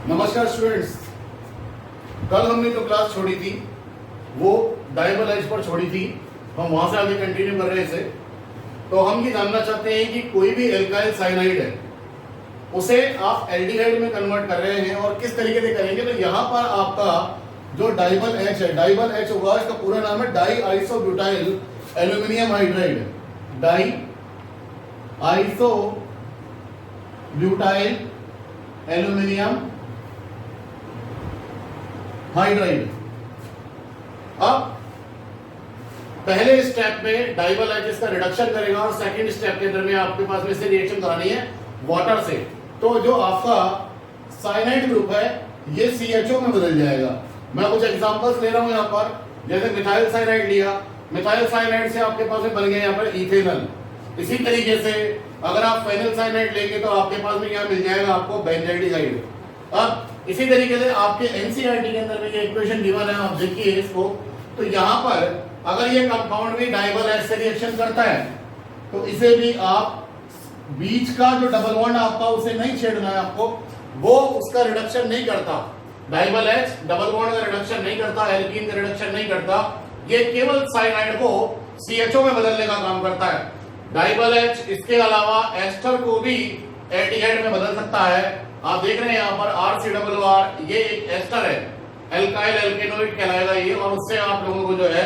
नमस्कार स्टूडेंट्स। कल हमने जो क्लास छोड़ी थी वो डाइबल एच पर छोड़ी थी। हम वहां से आगे कंटिन्यू कर रहे हैं इसे। तो हम ये जानना चाहते हैं कि कोई भी एल्काइल साइनाइड है उसे आप एल्डिहाइड में कन्वर्ट कर रहे हैं और किस तरीके से करेंगे। तो यहाँ पर आपका जो डाइबल एच है, डाइबल एच होगा, इसका पूरा नाम है di isobutyl aluminium hydride. Di iso butyl aluminium hydride. अब पहले स्टेप में डाइबल एच इसका रिडक्शन करेगा और सेकंड स्टेप के अंदर में आपके पास में से रिएक्शन करानी है वाटर से। तो जो आपका साइनाइड ग्रुप है ये CHO में बदल जाएगा। मैं कुछ एग्जांपल्स ले रहा हूं यहाँ पर, जैसे मिथाइल साइनाइड लिया, मिथाइल साइनाइड से आपके पास में बन गया यहाँ पर इथेनॉल। इसी तरीके से अगर आप फेनिल साइनाइड लेंगे तो आपके पास में यहाँ मिल जाएगा आपको बेंजाइडिहाइड। अब इसी तरीके से आपके एनसीईआरटी के अंदर में ये इक्वेशन गिवन है, आप देखिए इसको। तो यहाँ पर अगर ये कंपाउंड भी डाइबल एच से रिएक्शन करता है तो इसे भी आप बीच का जो डबल बॉन्ड आपका उसे नहीं छेड़ना है आपको, वो उसका रिडक्शन नहीं करता। डाइबल एच डबल बॉन्ड का रिडक्शन नहीं करता, एल्कीन का रिडक्शन नहीं करता, ये केवल साइनाइड को CHO में बदलने का काम करता है। डाइबल एच इसके अलावा एस्टर को भी एल्डिहाइड में बदल सकता है। आप देख रहे हैं यहाँ पर RCRR, ये एक एस्टर है, एल्काइल एल्केनोइड कहलाएगा ये, और उससे आप लोगों को जो है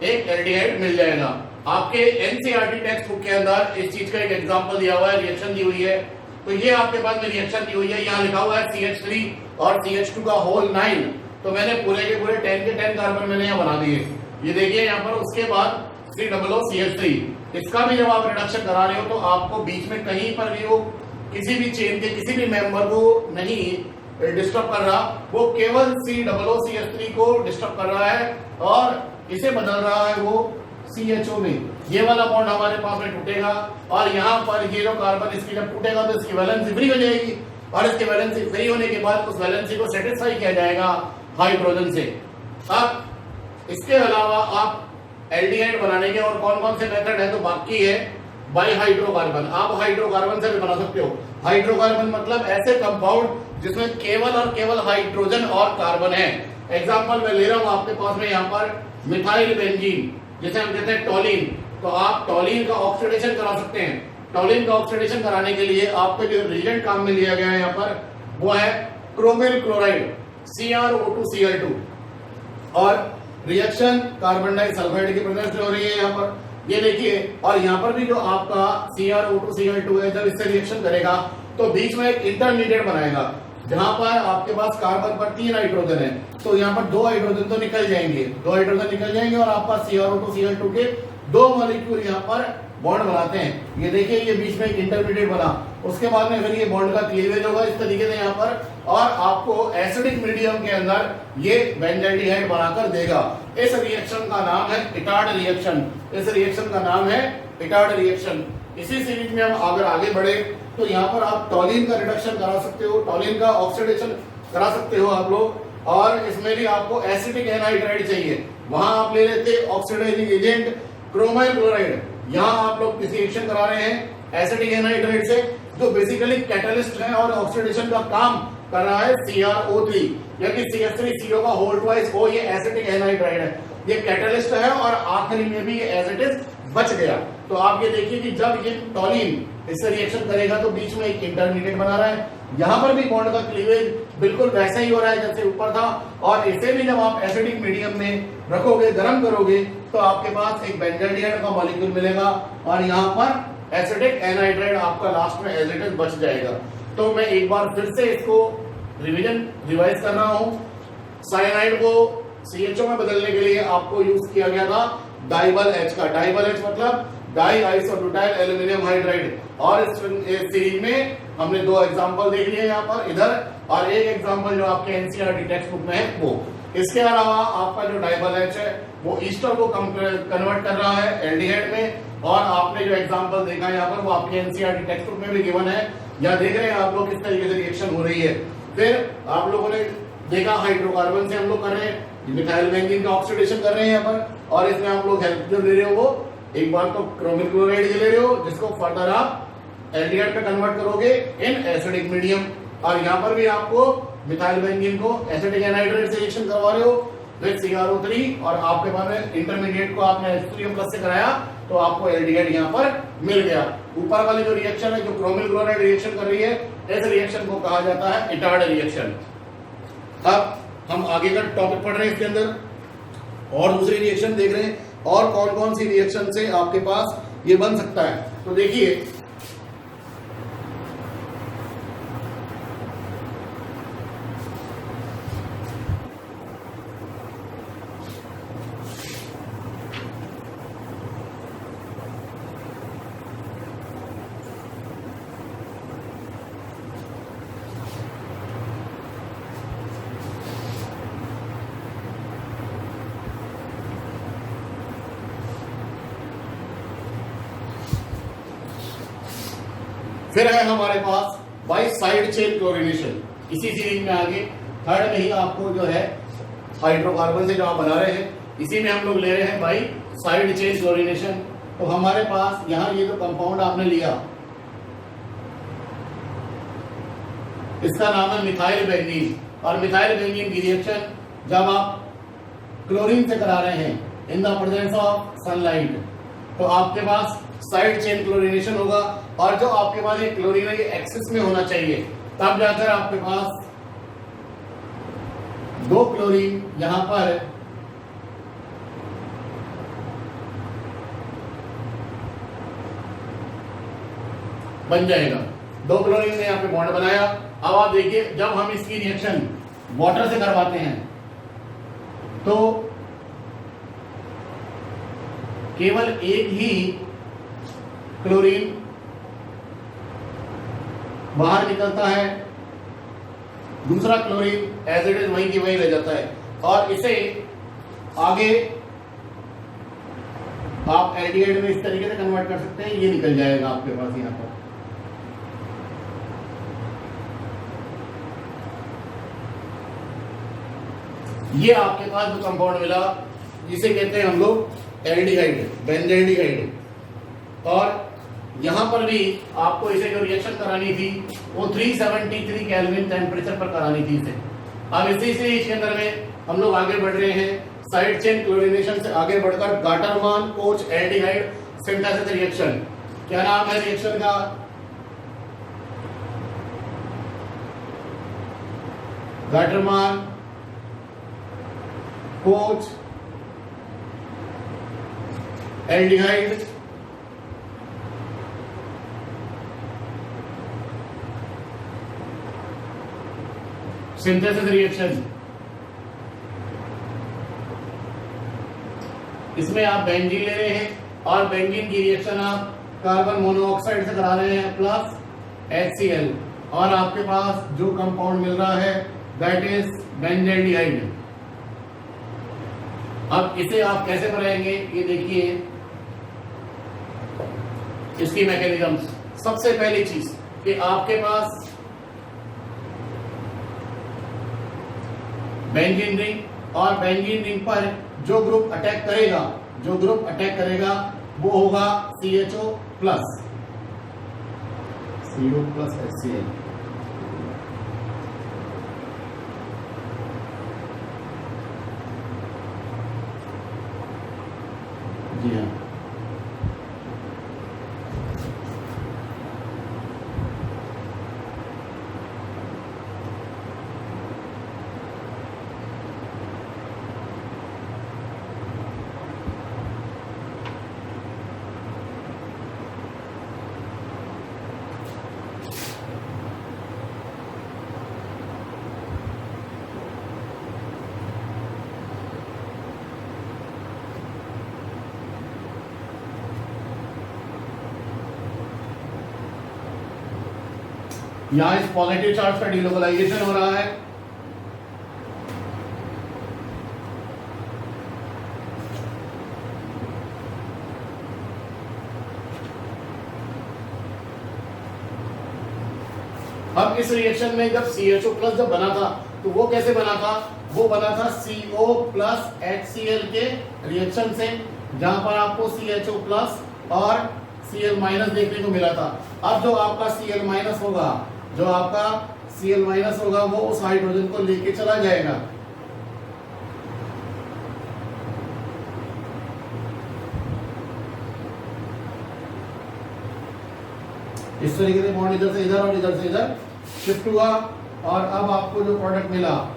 एक एल्डिहाइड मिल जाएगा। आपके एनसीईआरटी टेक्स्ट बुक के अंदर इस चीज का एक एग्जांपल दिया हुआ है, रिएक्शन दी हुई है। तो ये आपके पास में रिएक्शन दी हुई है, यहाँ लिखा हुआ है CH3 और CH2 का होल 9। तो मैंने पूरे के पूरे 10 के 10 कार्बन मैंने यहाँ बना दिए। ये देखिए यहाँ पर, उसके बाद COOCH3। इसका भी जब आप रिडक्शन करा रहे हो तो आपको बीच में कहीं पर भी वो किसी भी चेन के किसी भी मेंबर को नहीं डिस्टर्ब कर रहा, वो केवल COOCH3 को डिस्टर्ब कर रहा है और इसे बदल रहा है वो CHO में। ये वाला बॉन्ड हमारे पास में टूटेगा और यहाँ पर ये जो कार्बन इसकी जब टूटेगा तो इसकी वैलेंसी फ्री हो जाएगी और इसके वैलेंसी फ्री होने के बाद उस वैलेंसी को सेटिस्फाई किया जाएगा हाइड्रोजन से। अब इसके अलावा आप एल्डिहाइड बनाने के और कौन कौन से मेथड है तो बाकी है बाई हाइड्रोकार्बन। आप हाइड्रोकार्बन से भी बना सकते हो। हाइड्रोकार्बन मतलब ऐसे कंपाउंड जिसमें केवल और केवल हाइड्रोजन और कार्बन है। एग्जांपल मैं ले रहा हूं आपके पास में यहाँ पर मिथाइल बेंजीन, जिसे हम कहते हैं टॉलिन। तो आप टॉलिन का ऑक्सीडेशन करा सकते हैं। टॉलिन का ऑक्सीडेशन कराने के लिए आपको जो रिएजेंट काम में लिया गया है यहाँ पर वो है क्रोमिल क्लोराइड CrO2Cl2, और रिएक्शन कार्बन डाइसल्फाइड की प्रेजेंस में हो रही है यहाँ पर, ये देखिए। और यहाँ पर भी जो आपका CrO2Cl2 है, जब इससे रिएक्शन करेगा तो बीच में एक इंटरमीडिएट बनाएगा जहां पर आपके पास कार्बन पर 3 हाइड्रोजन है। तो यहाँ पर 2 हाइड्रोजन तो निकल जाएंगे, 2 हाइड्रोजन निकल जाएंगे और आपका CrO2Cl2 के 2 मॉलिक्यूल यहाँ पर बॉन्ड बनाते हैं। ये देखिए, ये बीच में एक इंटरमीडिएट बना, उसके बाद में फिर ये बॉन्ड का क्लीवेज होगा इस तरीके से यहाँ पर, और आपको एसिडिक मीडियम के अंदर ये बेंजाइडिहाइड बनाकर देगा। इस रिएक्शन का नाम है इटार्ड रिएक्शन। इस रिएक्शन का नाम है इटार्ड रिएक्शन। इसी सीरीज में हम अगर आगे बढ़े तो यहाँ पर आप टॉलिन का रिडक्शन करा सकते हो, टॉलिन का ऑक्सीडेशन करा सकते हो आप लोग। और इसमें भी आपको एसिटिक एनहाइड्राइड चाहिए, वहां आप ले लेते ऑक्सीडाइजिंग एजेंट क्रोमाइल क्लोराइड। यहाँ आप लोग किसी रिएक्शन करा रहे हैं एसिटिक एनहाइड्राइड से, जो बेसिकली कैटलिस्ट है और ऑक्सीडेशन का काम कर रहा है CrO3, यानी CH3CO का होल ट्वाइस O, ये एसिटिक एनहाइड्राइड है, ये कैटलिस्ट है और आखिरी में भी ये एज इट इज बच गया। तो आप ये देखिए कि जब ये टॉलिन इससे रिएक्शन करेगा तो बीच में एक इंटरमीडिएट बना रहा है। यहाँ पर भी बॉन्ड का क्लीवेज बिल्कुल वैसा ही हो रहा है जैसे ऊपर था, और इसे भी जब आप एसिडिक मीडियम में रखोगे, गर्म करोगे, तो आपके पास एक बेंजाइडिहाइड का मॉलिक्यूल मिलेगा और यहाँ पर एसिडिक एनहाइड्राइड आपका लास्ट में एज इट इज बच जाएगा। तो मैं एक बार फिर से इसको रिवाइज कर रहा हूँ। साइनाइड को CHO में बदलने के लिए आपको यूज किया गया था डाइबल एच का। डाइबल एच मतलब डाई आइसोब्यूटाइल एल्यूमिनियम हाइड्राइड। और इस सीरीज में हमने 2 एग्जांपल देख लिए यहाँ पर इधर, और एक एग्जांपल जो आपके एनसीईआरटी टेक्स्ट बुक में है वो। इसके अलावा आपका जो डाइबल एच है वो ईस्टर को कन्वर्ट कर रहा है एल्डिहाइड में, और आपने जो एग्जांपल देखा यहाँ पर वो आपके एनसीईआरटी टेक्स्ट बुक में भी गिवन है। यहाँ देख रहे हैं आप लोग किस तरीके से रिएक्शन हो रही है। फिर आप लोगों ने देखा हाइड्रोकार्बन से हम लोग कर रहे हैं, मिथाइल बेंजीन का ऑक्सीडेशन कर रहे हैं यहाँ पर, और इसमें आप लोग हेल्प जो ले रहे हो वो एक बार तो क्रोमिल क्लोराइड ले रहे हो, जिसको फर्दर आप एल्डिहाइड पे कन्वर्ट करोगे इन एसिडिक मीडियम। और यहाँ पर भी आपको मिथाइल बेंजीन को एसिटिक एनहाइड्रेट से रिएक्शन करवा रहे हो विद CrO3 और आपके पास में इंटरमीडिएट को आपने H3O+ से कराया तो आपको एल्डिहाइड यहाँ पर मिल गया। ऊपर वाली जो रिएक्शन है जो क्रोमिल क्लोराइड रिएक्शन कर रही है इस रिएक्शन को कहा जाता है इटार्ड रिएक्शन। अब हम आगे का टॉपिक पढ़ रहे हैं, इसके अंदर और दूसरी रिएक्शन देख रहे हैं और कौन कौन सी रिएक्शन से आपके पास ये बन सकता है। तो देखिए फिर है हमारे पास बाई साइड चेन क्लोरीनेशन। इसी सीरीज में आगे थर्ड में ही आपको जो है हाइड्रोकार्बन से जो आप बना रहे हैं इसी में हम लोग ले रहे हैं बाई साइड चेन क्लोरीनेशन। तो हमारे पास यहाँ ये जो कंपाउंड आपने लिया इसका नाम है मिथाइल बेंजीन और मिथाइल बेंजीन की रिएक्शन जब आप क्लोरीन से करा रहे हैं in the presence of sunlight तो आपके पास साइड चेन क्लोरीनेशन होगा और जो आपके पास एक क्लोरीन है एक्सिस में होना चाहिए तब जाकर आपके पास दो क्लोरीन यहां पर बन जाएगा। दो क्लोरीन ने यहां पे बॉन्ड बनाया। अब आप देखिए जब हम इसकी रिएक्शन वाटर से करवाते हैं तो केवल एक ही क्लोरीन बाहर निकलता है, दूसरा क्लोरीन एज इट इज वहीं की वहीं रह जाता है और इसे आगे आप एल्डिहाइड में इस तरीके से कन्वर्ट कर सकते हैं। ये निकल जाएगा आपके पास यहां पर। ये आपके पास जो कंपाउंड मिला जिसे कहते हैं हम लोग एल्डिहाइड, बेंजेल्डिहाइड। और यहां पर भी आपको इसे जो रिएक्शन करानी थी वो 373 केल्विन टेम्परेचर पर करानी थी इसे। अब इसी सीरीज के अंदर में हम लोग आगे बढ़ रहे हैं साइड चेन क्लोरीनेशन से आगे बढ़कर Gattermann coach aldehyde synthesis reaction. क्या नाम है रिएक्शन का? Gattermann coach aldehyde synthesis reaction. इसमें आप बेंजीन ले रहे हैं और बेंजीन की रिएक्शन आप कार्बन मोनोऑक्साइड से करा रहे हैं प्लस HCl और आपके पास जो कंपाउंड मिल रहा है दैट इज बेंजेल्डिहाइड। अब इसे आप कैसे बनाएंगे ये देखिए इसकी मैकेनिज्म। सबसे पहली चीज कि आपके पास बेंजीन रिंग और बेंजीन रिंग पर जो ग्रुप अटैक करेगा वो होगा CHO plus CO plus HCl। जी हाँ, यहां इस पॉजिटिव चार्ज का डिलोकलाइजेशन हो रहा है। अब इस रिएक्शन में जब CHO प्लस जब बना था तो वो कैसे बना था? वो बना था CO प्लस HCl के रिएक्शन से, जहां पर आपको CHO प्लस और Cl माइनस देखने को मिला था। अब जो आपका Cl माइनस होगा, जो आपका Cl माइनस होगा वो उस हाइड्रोजन को लेके चला जाएगा। इस तरीके से बॉन्ड इधर से इधर और इधर से इधर शिफ्ट हुआ और अब आपको जो प्रोडक्ट मिला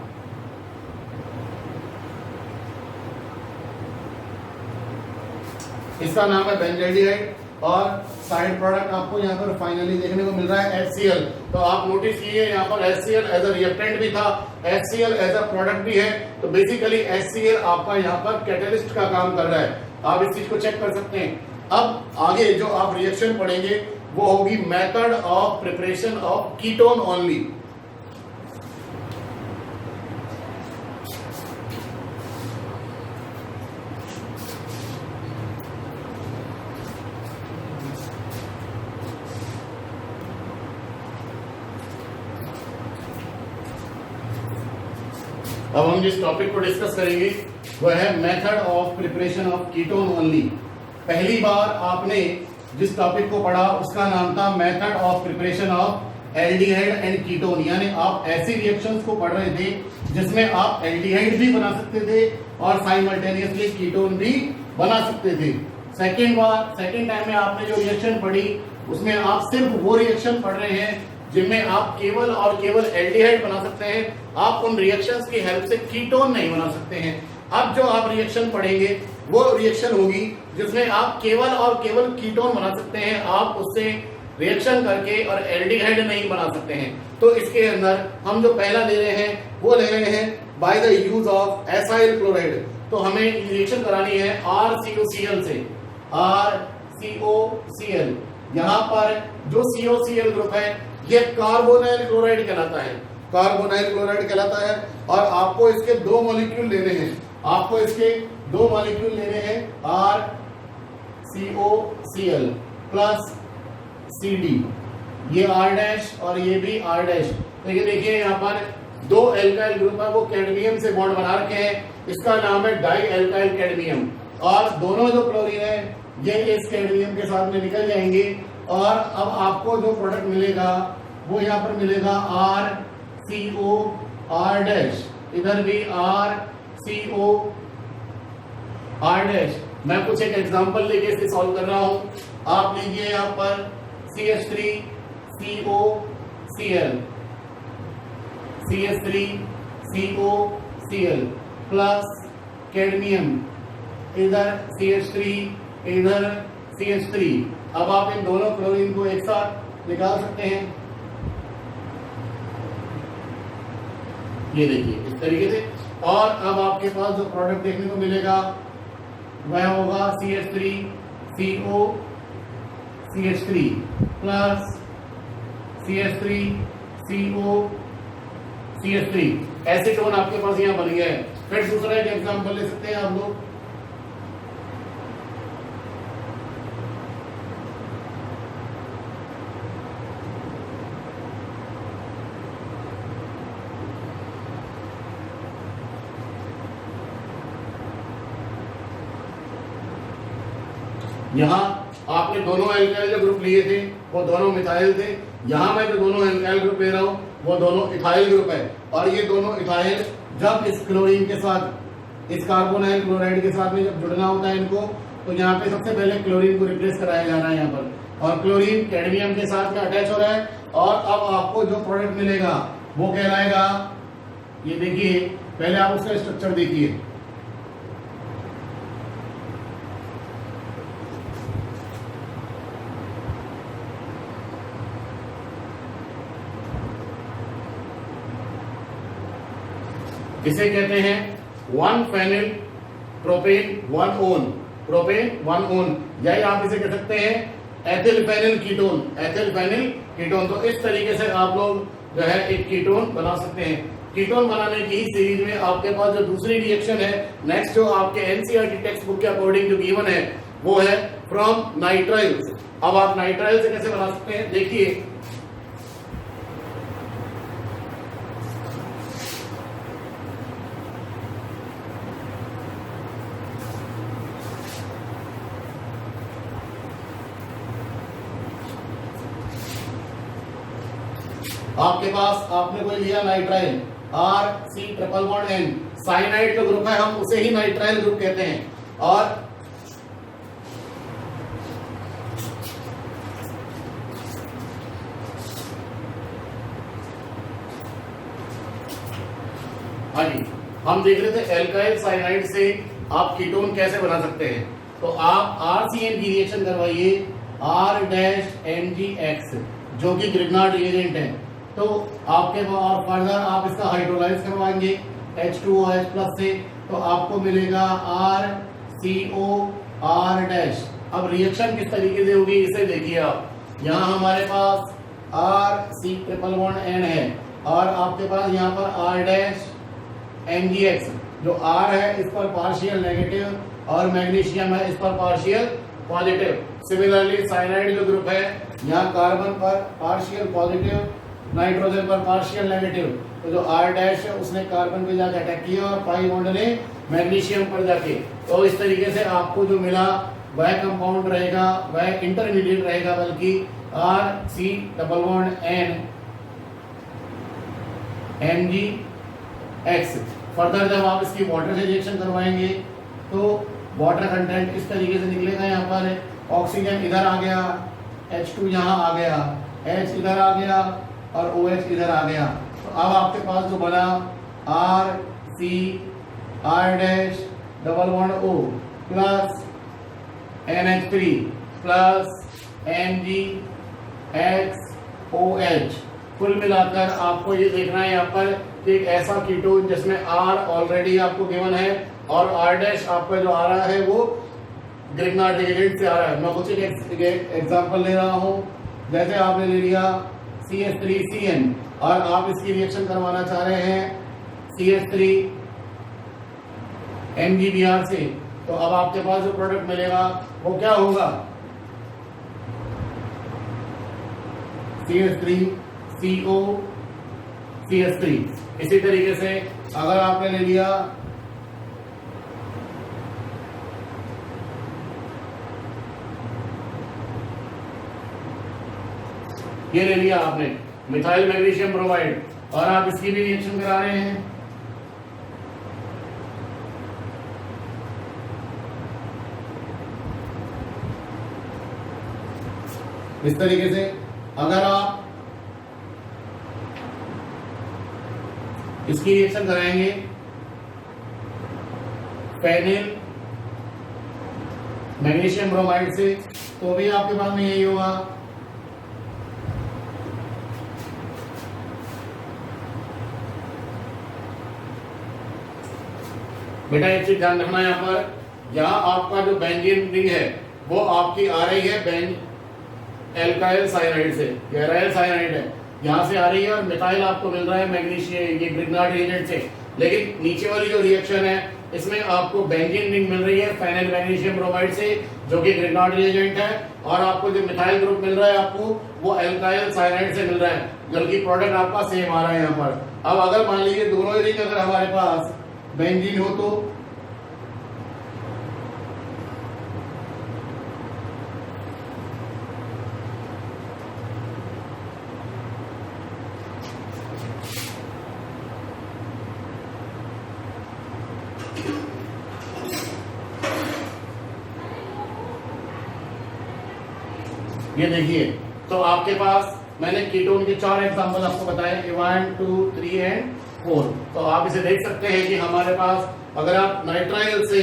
इसका नाम है बेंजल्डिहाइड और साइड प्रोडक्ट आपको यहाँ पर फाइनली देखने को मिल रहा है HCl। तो आप नोटिस कीजिए यहाँ पर HCl एज अ रिएक्टेंट भी था, HCl एज अ प्रोडक्ट भी है। तो बेसिकली HCl आपका यहाँ पर कैटलिस्ट का काम कर रहा है, आप इस चीज को चेक कर सकते हैं। अब आगे जो आप रिएक्शन पढ़ेंगे वो होगी method of preparation of ketone only. अब हम जिस टॉपिक को डिस्कस करेंगे वह है method of preparation of ketone only. पहली बार आपने जिस टॉपिक को पढ़ा उसका नाम था method of preparation of aldehyde and ketone, यानी आप ऐसी रिएक्शंस को पढ़ रहे थे जिसमें आप एल्डिहाइड भी बना सकते थे और साइमल्टेनियसली कीटोन भी बना सकते थे। सेकेंड टाइम में आपने जो रिएक्शन पढ़ी उसमें आप सिर्फ वो रिएक्शन पढ़ रहे हैं जिनमें आप केवल और केवल एल्डिहाइड बना सकते हैं, आप उन रिएक्शंस की हेल्प से कीटोन नहीं बना सकते हैं। अब जो आप रिएक्शन पढ़ेंगे वो रिएक्शन होगी जिसमें आप केवल और केवल कीटोन बना सकते हैं, आप उससे रिएक्शन करके और एल्डिहाइड नहीं बना सकते हैं। तो इसके अंदर हम जो पहला ले रहे हैं वो ले रहे हैं by the use of acyl chloride. तो हमें रिएक्शन करानी है RCOCl से, RCOCl। यहाँ पर जो COCl ग्रुप है ये कार्बोनाइल क्लोराइड कहलाता है, कार्बोनाइल क्लोराइड कहलाता है। और आपको इसके दो मॉलिक्यूल लेने हैं, आपको इसके दो मॉलिक्यूल लेने हैं RCOCl प्लस CD, ये R' और ये भी R'। तो ये देखिए यहाँ पर दो एल्काइल ग्रुप है वो कैडमियम से बॉन्ड बना रखे हैं, इसका नाम है डाई एल्काइल कैडमियम। और दोनों जो क्लोरीन है ये इस कैडमियम के साथ में निकल जाएंगे और अब आपको जो प्रोडक्ट मिलेगा वो यहाँ पर मिलेगा RCO R', इधर भी RCO R'। मैं कुछ एक एग्जांपल लेके इसे सॉल्व कर रहा हूं। आप लीजिए यहाँ पर CH3COCl, CH3COCl प्लस कैडमियम, इधर CH3 इधर CH3। अब आप इन दोनों क्लोरीन को एक साथ निकाल सकते हैं, ये देखिए इस तरीके से। और अब आपके पास जो प्रोडक्ट देखने को मिलेगा वह होगा CH3COCH3 प्लस CH3COCH3। एसीटोन आपके पास यहाँ बन गया है। फिर दूसरा एक एग्जांपल ले सकते हैं आप लोग, यहाँ आपने दोनों एल्काइल जो ग्रुप लिए थे वो दोनों मिथाइल थे, यहाँ मैं जो दोनों एल्काइल ग्रुप ले रहा हूँ वो दोनों इथाइल ग्रुप है। और ये दोनों इथाइल जब इस क्लोरीन के साथ, इस कार्बोनाइल क्लोराइड के साथ में जब जुड़ना होता है इनको, तो यहाँ पे सबसे पहले क्लोरीन को रिप्लेस कराया जा रहा है यहाँ पर, और क्लोरीन कैडमियम के साथ में अटैच हो रहा है। और अब आपको जो प्रोडक्ट मिलेगा वो कहलाएगा, ये देखिए पहले आप उसका स्ट्रक्चर देखिए, इसे कहते हैं 1 phenyl propane 1 one, propane 1 one, या आप इसे कह सकते हैं ethyl phenyl ketone, ethyl phenyl ketone. तो इस तरीके से आप लोग जो है एक कीटोन बना सकते हैं। कीटोन बनाने की सीरीज में आपके पास जो दूसरी रिएक्शन है नेक्स्ट, जो आपके एनसीईआरटी टेक्स्ट बुक के अकॉर्डिंग जो गिवन है वो है फ्रॉम नाइट्राइल्स। अब आप नाइट्राइल से कैसे बना सकते हैं, देखिए आपके पास आपने कोई लिया नाइट्राइल RC�11N, साइनाइड जो ग्रुप है हम उसे ही नाइट्राइल ग्रुप कहते हैं। और हाँ जी, हम देख रहे थे एल्काइल साइनाइड से आप कीटोन कैसे बना सकते हैं। तो आप RCN की रिएक्शन करवाइए R-MgX जो कि ग्रिग्नार्ड रिएजेंट है। तो आपके और फर्दर आप इसका हाइड्रोलाइज करवाएंगे H2OH+ से, तो आपको मिलेगा RCOR-। अब रिएक्शन किस तरीके से होगी इसे देखिए आप। यहाँ हमारे पास RC�11N है और आपके पास यहाँ पर R-MgX, जो R है इस पर पार्शियल नेगेटिव और मैग्नीशियम है इस पर पार्शियल पॉजिटिव। सिमिलरली साइनाइड जो ग्रुप है यहाँ कार्बन पर पार्शियल पॉजिटिव, नाइट्रोजन पर पार्शियल नेगेटिव। तो जो R- है उसने कार्बन पे जाके अटैक किया और पाई बॉन्ड ने मैग्नीशियम पर जाके। तो इस तरीके से आपको जो मिला वह कंपाउंड रहेगा, वह इंटरमीडिएट रहेगा, बल्कि RC�11N MgX। फर्दर जब आप इसकी वाटर से रिएक्शन करवाएंगे तो वाटर कंटेंट इस तरीके से निकलेगा। यहाँ पर ऑक्सीजन इधर आ गया, H2 यहाँ आ गया, H इधर आ गया और OH इधर आ गया। तो अब आपके पास जो बना RC∣O plus NH3 plus MgXOH। कुल मिलाकर आपको ये देखना है यहाँ पर एक ऐसा कीटोन जिसमें R ऑलरेडी आपको गिवन है और R- आपका जो आ रहा है वो ग्रिग्नार्ड रिएजेंट से आ रहा है। मैं कुछ एक एग्जांपल ले रहा हूँ। जैसे आपने ले लिया CH3CN और आप इसकी रिएक्शन करवाना चाह रहे हैं CH3MgBr से, तो अब आपके पास जो प्रोडक्ट मिलेगा वो क्या होगा, CH3COCH3। इसी तरीके से अगर आपने ले लिया ये ले लिया आपने मिथाइल मैग्नीशियम ब्रोमाइड और आप इसकी भी रिएक्शन करा रहे हैं, इस तरीके से अगर आप इसकी रिएक्शन कराएंगे फेनिल मैग्नीशियम ब्रोमाइड से, तो भी आपके पास में यही होगा। बेटा एक चीज ध्यान रखना यहाँ पर, यहाँ आपका जो बेंजीन रिंग है वो आपकी आ रही है एल्काइल साइनाइड से, गैराइल साइनाइड है यहाँ से आ रही है और मिथाइल आपको मिल रहा है मैग्नीशियम ये ग्रिग्नार्ड रिएजेंट से। लेकिन नीचे वाली जो रिएक्शन है इसमें आपको बेंजीन रिंग मिल रही है फेनिल मैग्नीशियम ब्रोमाइड से जो कि ग्रिग्नार्ड रिएजेंट है, और आपको जो मिथाइल ग्रुप मिल रहा है आपको वो एल्काइल साइनाइड से मिल रहा है, बल्कि प्रोडक्ट आपका सेम आ रहा है यहाँ पर। अब अगर मान लीजिए दोनों ही रिंग अगर हमारे पास बेंजीन हो तो ये देखिए, तो आपके पास मैंने कीटोन के 4 एग्जांपल आपको बताए 1 2 3 एंड 4। तो आप इसे देख सकते हैं कि हमारे पास अगर आप नाइट्राइल से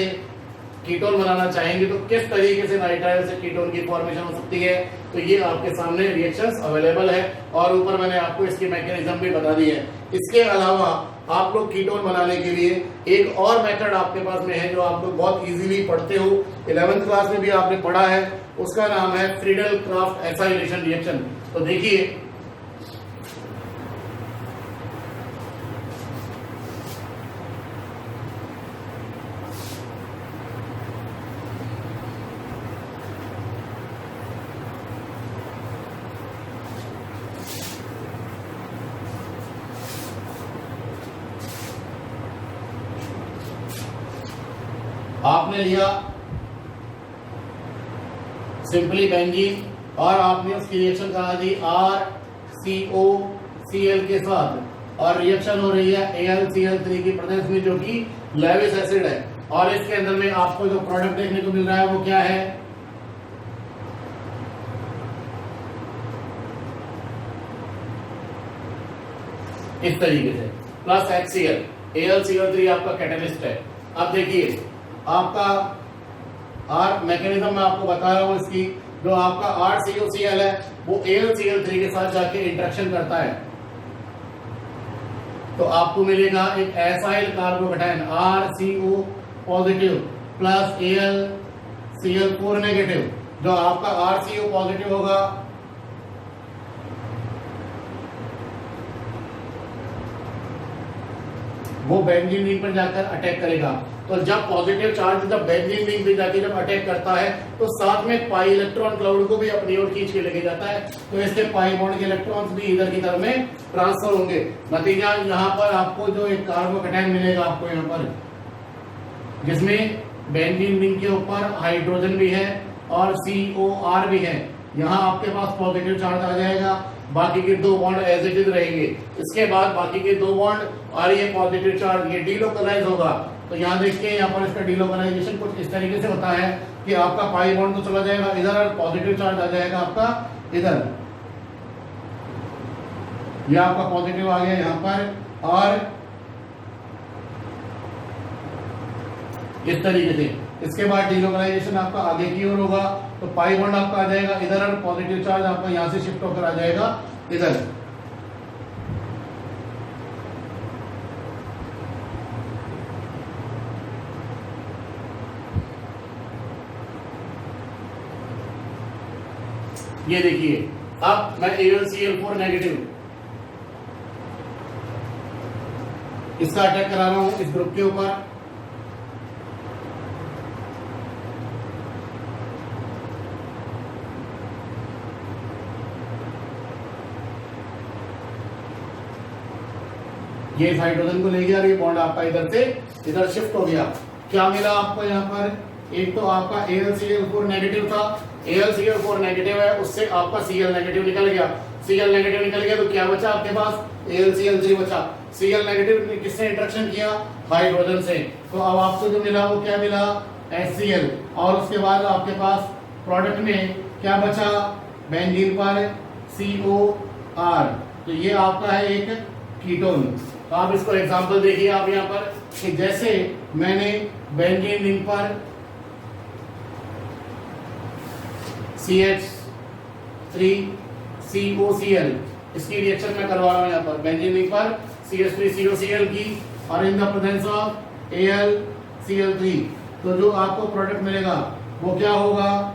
कीटोन बनाना चाहेंगे तो किस तरीके से नाइट्राइल से कीटोन की फॉर्मेशन हो सकती है। तो ये आपके सामने रिएक्शंस अवेलेबल है और ऊपर मैंने आपको इसकी मैकेनिज्म भी बता दी है। इसके अलावा आप लोग कीटोन बनाने के लिए एक और मेथड आपके पास में है जो आप लोग बहुत इजीली पढ़ते हो, 11th क्लास में भी आपने पढ़ा है, उसका नाम है फ्रीडल-क्राफ्ट एसाइलेशन रिएक्शन। तो देखिए आपने लिया सिंपली बेंजीन और आपने उसकी रिएक्शन करा दी RCOCH Cl के साथ और रिएक्शन हो रही है AlCl3 की प्रेजेंस में, जो कि लेविस एसिड है। और इसके अंदर में आपको जो प्रोडक्ट देखने को मिल रहा है वो क्या है, इस तरीके से प्लस HCl। AlCl3 आपका कैटलिस्ट है। अब देखिए आपका आर मैकेनिज्म मैं आपको बता रहा हूं इसकी, जो आपका RCOCl है वो AlCl3 के साथ जाके इंटरेक्शन करता है, तो आपको मिलेगा एक acyl carbocation RCO positive plus AlCl4 negative. जो आपका RCO पॉजिटिव होगा वो बेंजीन रिंग पर जाकर अटैक करेगा। तो जब पॉजिटिव चार्ज जब बेंजीन रिंग पे जाके जब अटैक करता है तो साथ में पाई इलेक्ट्रॉन क्लाउड को भी अपनी ओर खींच के लेके जाता है, तो इसके पाई बॉन्ड के इलेक्ट्रॉन्स भी इधर की तरफ में ट्रांसफर होंगे। नतीजा यहाँ पर आपको जो एक कार्बोकैटायन मिलेगा आपको यहाँ पर, जिसमें बेंजीन रिंग के ऊपर हाइड्रोजन भी है और COR भी है। यहाँ आपके पास पॉजिटिव चार्ज आ जाएगा, बाकी के दो बॉन्ड एज इट इज रहेंगे। इसके बाद बाकी के दो बॉन्ड और ये पॉजिटिव चार्ज ये डीलोकलाइज होगा। तो यहाँ देखिए यहाँ पर इसका डीलोकलाइजेशन कुछ इस तरीके से होता है कि आपका पाई बॉन्ड तो चला जाएगा इधर और पॉजिटिव चार्ज आ जाएगा आपका इधर। यह आपका पॉजिटिव आ गया यहाँ पर और इस तरीके से। इसके बाद डीलोकलाइजेशन आपका आगे की ओर होगा, तो पाई बॉन्ड आपका आ जाएगा इधर और पॉजिटिव चार्ज आपका यहां से शिफ्ट होकर आ जाएगा इधर। ये देखिए अब मैं AlCl4 नेगेटिव इसका अटैक करा रहा हूं इस ग्रुप के ऊपर। ये हाइड्रोजन को ले गया और ये बॉन्ड आपका इधर से इधर शिफ्ट हो गया। क्या मिला आपको यहाँ पर, एक तो आपका AlCl4 नेगेटिव था, AlCl4 नेगेटिव है, उससे आपका Cl नेगेटिव निकल गया। Cl नेगेटिव निकल गया तो क्या बचा आपके पास, AlCl3 बचा। Cl नेगेटिव ने किससे इंटरेक्शन किया, हाइड्रोजन से। तो अब आपको जो मिला वो क्या मिला, HCl। और उसके बाद आपके पास प्रोडक्ट में क्या बचा, बेंजीन पर COR। तो ये आपका है एक कीटोन। तो आप इसको एग्जांपल देखिए आप यहाँ पर कि जैसे मैंने बेंजीन रिंग पर CH3COCl इसकी रिएक्शन में करवा रहा हूं यहाँ पर बेंजीन रिंग पर CH3COCl की और in the presence of AlCl3। तो जो आपको प्रोडक्ट मिलेगा वो क्या होगा,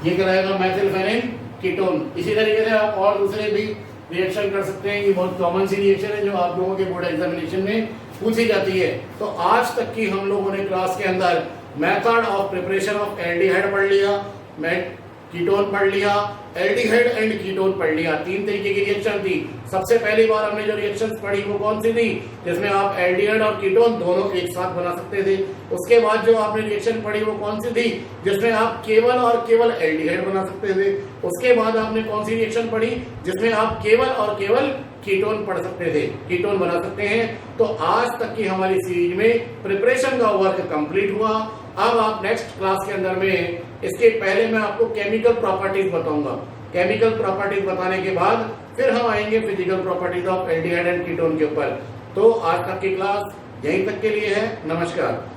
ये कराएगा मेथिलफेनिन कीटोन। इसी तरीके से आप और दूसरे भी रिएक्शन कर सकते हैं। ये बहुत कॉमन सी रिएक्शन है जो आप लोगों के बोर्ड एग्जामिनेशन में पूछी जाती है। तो आज तक की हम लोगों ने क्लास के अंदर method of preparation of aldehyde पढ़ लिया, कीटोन पढ़ लिया, एल्डिहाइड एंड कीटोन पढ़ लिया। तीन तरीके की रिएक्शन थी। सबसे पहली बार हमने जो रिएक्शंस पढ़ी वो कौन सी थी, जिसमें आप एल्डिहाइड और कीटोन दोनों एक साथ बना सकते थे। उसके बाद जो आपने रिएक्शन पढ़ी वो कौन सी थी, जिसमें आप केवल और केवल एल्डिहाइड बना सकते थे। उसके बाद आपने कौन सी रिएक्शन पढ़ी, जिसमें आप केवल और केवल कीटोन पढ़ सकते थे, कीटोन बना सकते हैं। तो आज तक की हमारी सीरीज में प्रिपरेशन का वर्क कंप्लीट हुआ। अब आप नेक्स्ट क्लास के अंदर में, इसके पहले मैं आपको केमिकल प्रॉपर्टीज बताऊंगा। केमिकल प्रॉपर्टीज बताने के बाद फिर हम आएंगे physical properties of aldehyde and ketone के ऊपर। तो आज तक की क्लास यहीं तक के लिए है। नमस्कार।